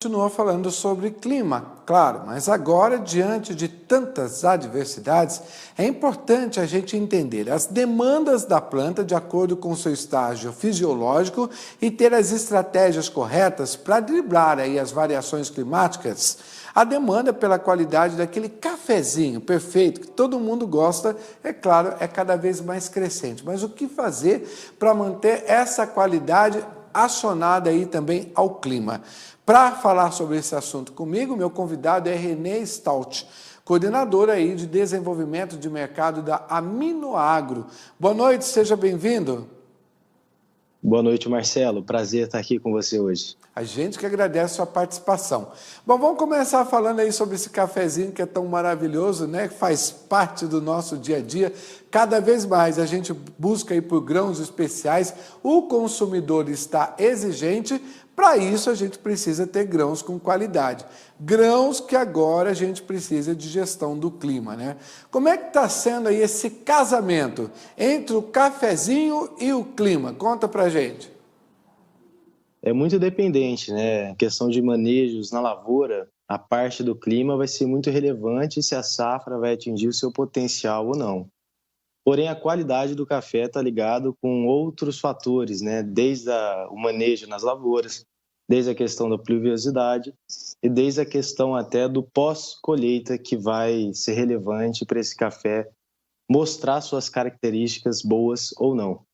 Continua falando sobre clima, claro, mas agora, diante de tantas adversidades, é importante a gente entender as demandas da planta de acordo com seu estágio fisiológico e ter as estratégias corretas para driblar aí as variações climáticas. A demanda pela qualidade daquele cafezinho perfeito que todo mundo gosta, é claro, é cada vez mais crescente. Mas o que fazer para manter essa qualidade acionada aí também ao clima? Para falar sobre esse assunto comigo, meu convidado é René Stout, coordenador aí de desenvolvimento de mercado da Aminoagro. Boa noite, seja bem-vindo. Boa noite, Marcelo. Prazer estar aqui com você hoje. A gente que agradece a sua participação. Bom, vamos começar falando aí sobre esse cafezinho que é tão maravilhoso, né? Que faz parte do nosso dia a dia. Cada vez mais a gente busca aí por grãos especiais. O consumidor está exigente. Para isso a gente precisa ter grãos com qualidade. Grãos que agora a gente precisa de gestão do clima, né? Como é que está sendo aí esse casamento entre o cafezinho e o clima? Conta pra gente. É muito dependente, né? A questão de manejos na lavoura, a parte do clima vai ser muito relevante se a safra vai atingir o seu potencial ou não. Porém, a qualidade do café está ligado com outros fatores, né? Desde o manejo nas lavouras, desde a questão da pluviosidade e desde a questão até do pós-colheita, que vai ser relevante para esse café mostrar suas características boas ou não.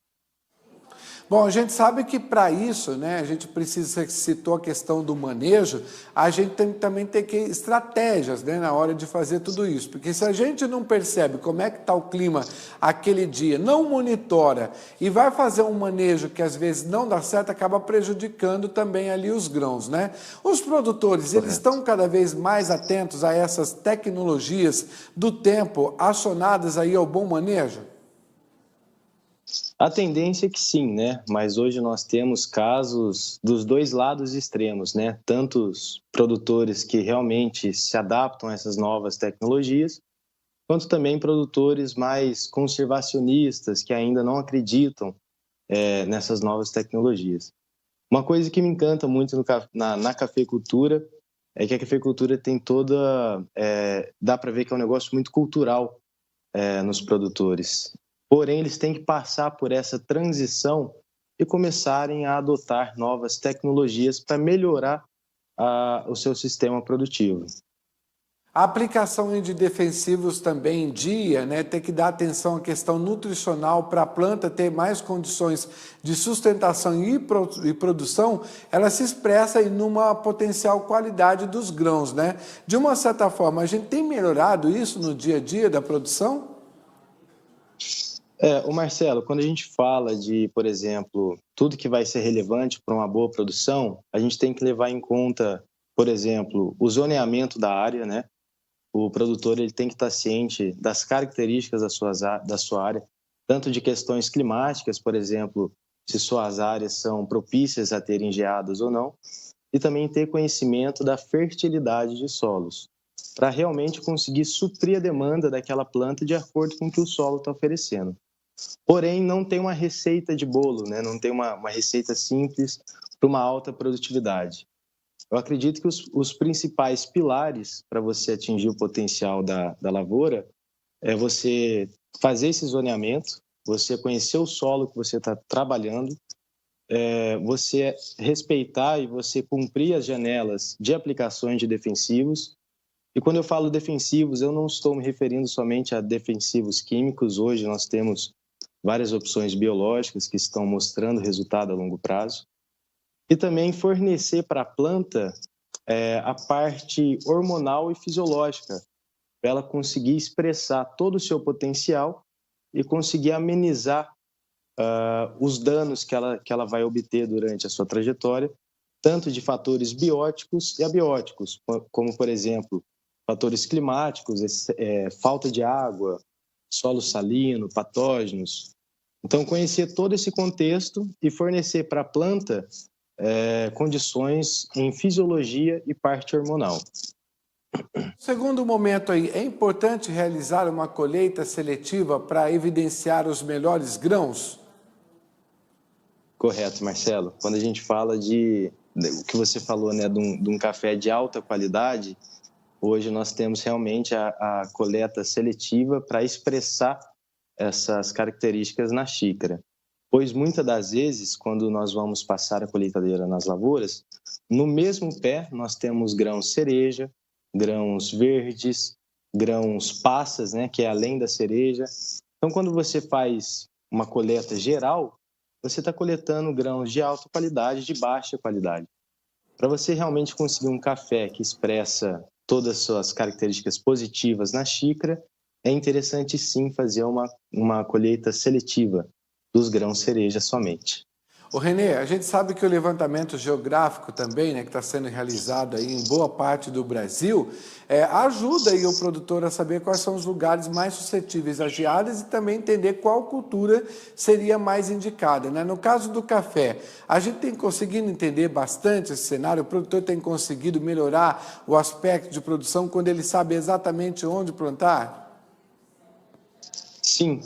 Bom, a gente sabe que para isso, né, a gente precisa, você citou a questão do manejo, a gente tem que também ter estratégias, né, na hora de fazer tudo isso. Porque se a gente não percebe como é que está o clima aquele dia, não monitora e vai fazer um manejo que às vezes não dá certo, acaba prejudicando também ali os grãos, né? Os produtores, eles estão cada vez mais atentos a essas tecnologias do tempo acionadas aí ao bom manejo? A tendência é que sim, né? Mas hoje nós temos casos dos dois lados extremos, né? Tantos produtores que realmente se adaptam a essas novas tecnologias, quanto também produtores mais conservacionistas que ainda não acreditam nessas novas tecnologias. Uma coisa que me encanta muito na cafeicultura é que a cafeicultura tem dá para ver que é um negócio muito cultural nos produtores. Porém, eles têm que passar por essa transição e começarem a adotar novas tecnologias para melhorar o seu sistema produtivo. A aplicação de defensivos também em dia, né, tem que dar atenção à questão nutricional para a planta ter mais condições de sustentação e produção, ela se expressa em uma potencial qualidade dos grãos, né? De uma certa forma, a gente tem melhorado isso no dia a dia da produção? O Marcelo, quando a gente fala de, por exemplo, tudo que vai ser relevante para uma boa produção, a gente tem que levar em conta, por exemplo, o zoneamento da área, né? O produtor ele tem que estar ciente das características da sua área, tanto de questões climáticas, por exemplo, se suas áreas são propícias a terem geadas ou não, e também ter conhecimento da fertilidade de solos, para realmente conseguir suprir a demanda daquela planta de acordo com o que o solo está oferecendo. Porém, não tem uma receita de bolo, né? Não tem uma receita simples para uma alta produtividade. Eu acredito que os principais pilares para você atingir o potencial da lavoura é você fazer esse zoneamento, você conhecer o solo que você está trabalhando, você respeitar e você cumprir as janelas de aplicações de defensivos. E quando eu falo defensivos, eu não estou me referindo somente a defensivos químicos. Hoje nós temos várias opções biológicas que estão mostrando resultado a longo prazo. E também fornecer para a planta a parte hormonal e fisiológica, para ela conseguir expressar todo o seu potencial e conseguir amenizar os danos que ela vai obter durante a sua trajetória, tanto de fatores bióticos e abióticos, como, por exemplo, fatores climáticos, falta de água, solo salino, patógenos. Então, conhecer todo esse contexto e fornecer para a planta condições em fisiologia e parte hormonal. Segundo momento aí, é importante realizar uma colheita seletiva para evidenciar os melhores grãos? Correto, Marcelo. Quando a gente fala de o que você falou, né, de um café de alta qualidade, hoje nós temos realmente a coleta seletiva para expressar essas características na xícara. Pois muitas das vezes, quando nós vamos passar a colheitadeira nas lavouras, no mesmo pé nós temos grãos cereja, grãos verdes, grãos passas, né, que é além da cereja. Então, quando você faz uma coleta geral, você está coletando grãos de alta qualidade e de baixa qualidade. Para você realmente conseguir um café que expressa todas as suas características positivas na xícara, é interessante sim fazer uma colheita seletiva dos grãos cereja somente. Ô Renê, a gente sabe que o levantamento geográfico também, né, que está sendo realizado aí em boa parte do Brasil, ajuda aí o produtor a saber quais são os lugares mais suscetíveis a geadas e também entender qual cultura seria mais indicada, né? No caso do café, a gente tem conseguido entender bastante esse cenário, o produtor tem conseguido melhorar o aspecto de produção quando ele sabe exatamente onde plantar? Sim,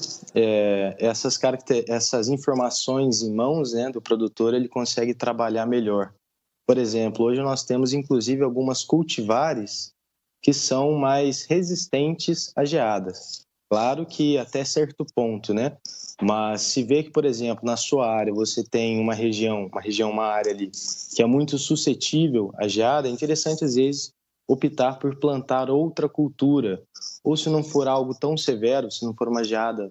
essas informações em mãos, né, do produtor, ele consegue trabalhar melhor. Por exemplo, hoje nós temos inclusive algumas cultivares que são mais resistentes a geadas. Claro que até certo ponto, né? Mas se vê que, por exemplo, na sua área você tem uma área ali que é muito suscetível à geada, é interessante às vezes optar por plantar outra cultura. Ou se não for algo tão severo, se não for uma geada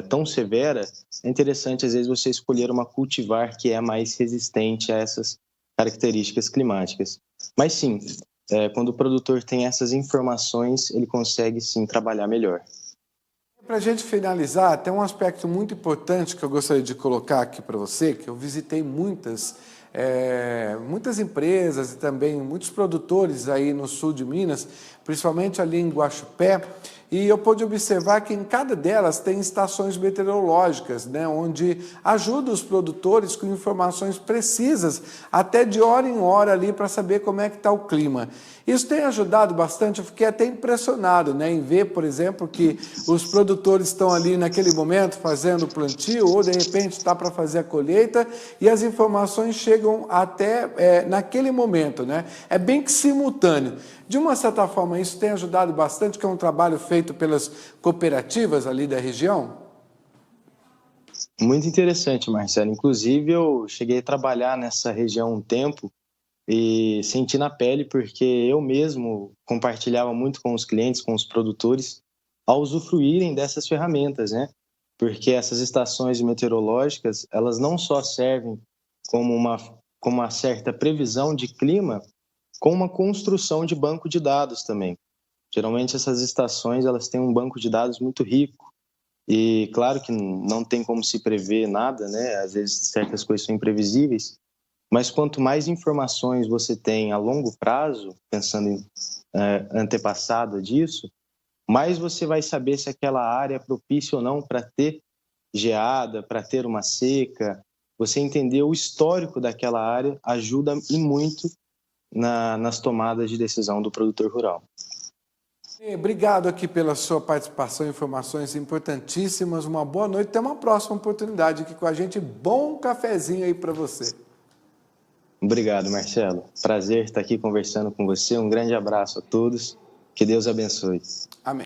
tão severa, é interessante às vezes você escolher uma cultivar que é mais resistente a essas características climáticas. Mas sim, quando o produtor tem essas informações, ele consegue sim trabalhar melhor. Para a gente finalizar, tem um aspecto muito importante que eu gostaria de colocar aqui para você, que eu visitei muitas empresas e também muitos produtores aí no sul de Minas, principalmente ali em Guaxupé, e eu pude observar que em cada delas tem estações meteorológicas, né, onde ajuda os produtores com informações precisas, até de hora em hora ali, para saber como é que está o clima. Isso tem ajudado bastante, eu fiquei até impressionado, né, em ver, por exemplo, que os produtores estão ali naquele momento fazendo o plantio, ou de repente está para fazer a colheita, e as informações chegam até naquele momento, né? É bem que simultâneo. De uma certa forma, isso tem ajudado bastante, que é um trabalho feito pelas cooperativas ali da região? Muito interessante, Marcelo. Inclusive, eu cheguei a trabalhar nessa região um tempo e senti na pele, porque eu mesmo compartilhava muito com os clientes, com os produtores, ao usufruírem dessas ferramentas, né? Porque essas estações meteorológicas, elas não só servem como uma certa previsão de clima, com uma construção de banco de dados também. Geralmente essas estações elas têm um banco de dados muito rico e claro que não tem como se prever nada, né? Às vezes certas coisas são imprevisíveis, mas quanto mais informações você tem a longo prazo, pensando em antepassado disso, mais você vai saber se aquela área é propícia ou não para ter geada, para ter uma seca. Você entender o histórico daquela área ajuda e muito nas tomadas de decisão do produtor rural. Obrigado aqui pela sua participação, informações importantíssimas. Uma boa noite, até uma próxima oportunidade aqui com a gente. Bom cafezinho aí para você. Obrigado, Marcelo. Prazer estar aqui conversando com você. Um grande abraço a todos. Que Deus abençoe. Amém.